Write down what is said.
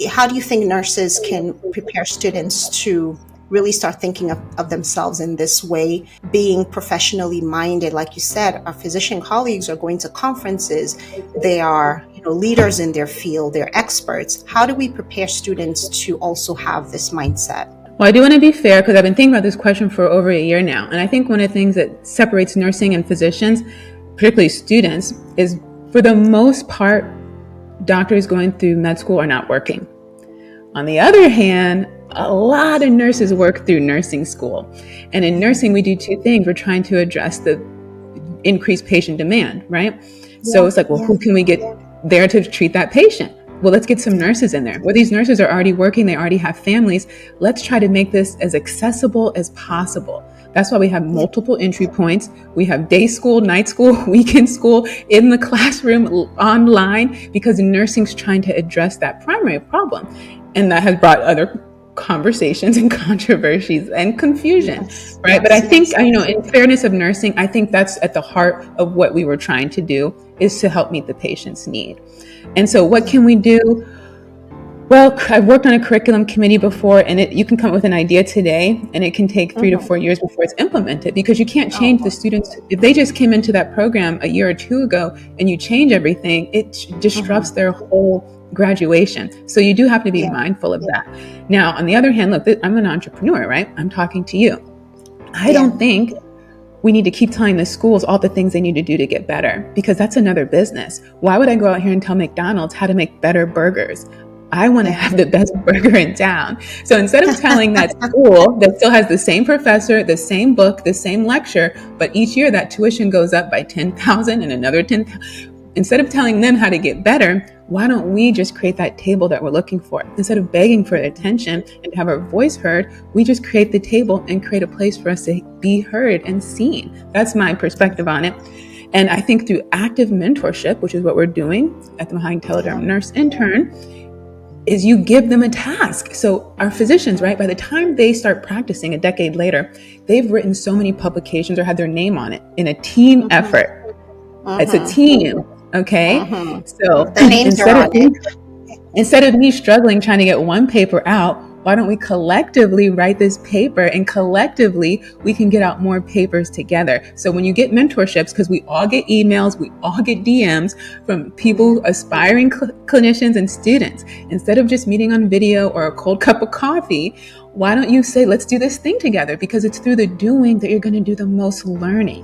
How do you think nurses can prepare students to really start thinking of themselves in this way, being professionally minded? Like you said, our physician colleagues are going to conferences. They are, leaders in their field. They're experts. How do we prepare students to also have this mindset? Well, I do want to be fair because I've been thinking about this question for over a year now. And I think one of the things that separates nursing and physicians, particularly students, is for the most part, doctors going through med school are not working. On the other hand, a lot of nurses work through nursing school. And in nursing, we do two things. We're trying to address the increased patient demand, right? So it's like, well, who can we get there to treat that patient? Well, let's get some nurses in there. Well, these nurses are already working. They already have families. Let's try to make this as accessible as possible. That's why we have multiple entry points. We have day school, night school, weekend school, in the classroom, online, because nursing's trying to address that primary problem. And that has brought other conversations and controversies and confusion, right? But I think, in fairness of nursing, I think that's at the heart of what we were trying to do, is to help meet the patient's need. And so what can we do? Well, I've worked on a curriculum committee before, and you can come up with an idea today, and it can take 3 to 4 years before it's implemented, because you can't change the students. If they just came into that program a year or two ago and you change everything, it disrupts their whole graduation. So you do have to be mindful of that. Now, on the other hand, look, I'm an entrepreneur, right? I'm talking to you. I don't think we need to keep telling the schools all the things they need to do to get better, because that's another business. Why would I go out here and tell McDonald's how to make better burgers? I want to have the best burger in town. So instead of telling that school that still has the same professor, the same book, the same lecture, but each year that tuition goes up by $10,000 and another $10,000, instead of telling them how to get better, why don't we just create that table that we're looking for? Instead of begging for attention and have our voice heard, we just create the table and create a place for us to be heard and seen. That's my perspective on it. And I think through active mentorship, which is what we're doing at the Mahogany Telederm Nurse Intern, is you give them a task. So our physicians, right, by the time they start practicing a decade later, they've written so many publications or had their name on it in a team effort. It's a team, okay? So instead of me struggling trying to get one paper out, why don't we collectively write this paper, and collectively we can get out more papers together. So when you get mentorships, because we all get emails, we all get DMs from people, aspiring clinicians and students, instead of just meeting on video or a cold cup of coffee, why don't you say, let's do this thing together? Because it's through the doing that you're going to do the most learning.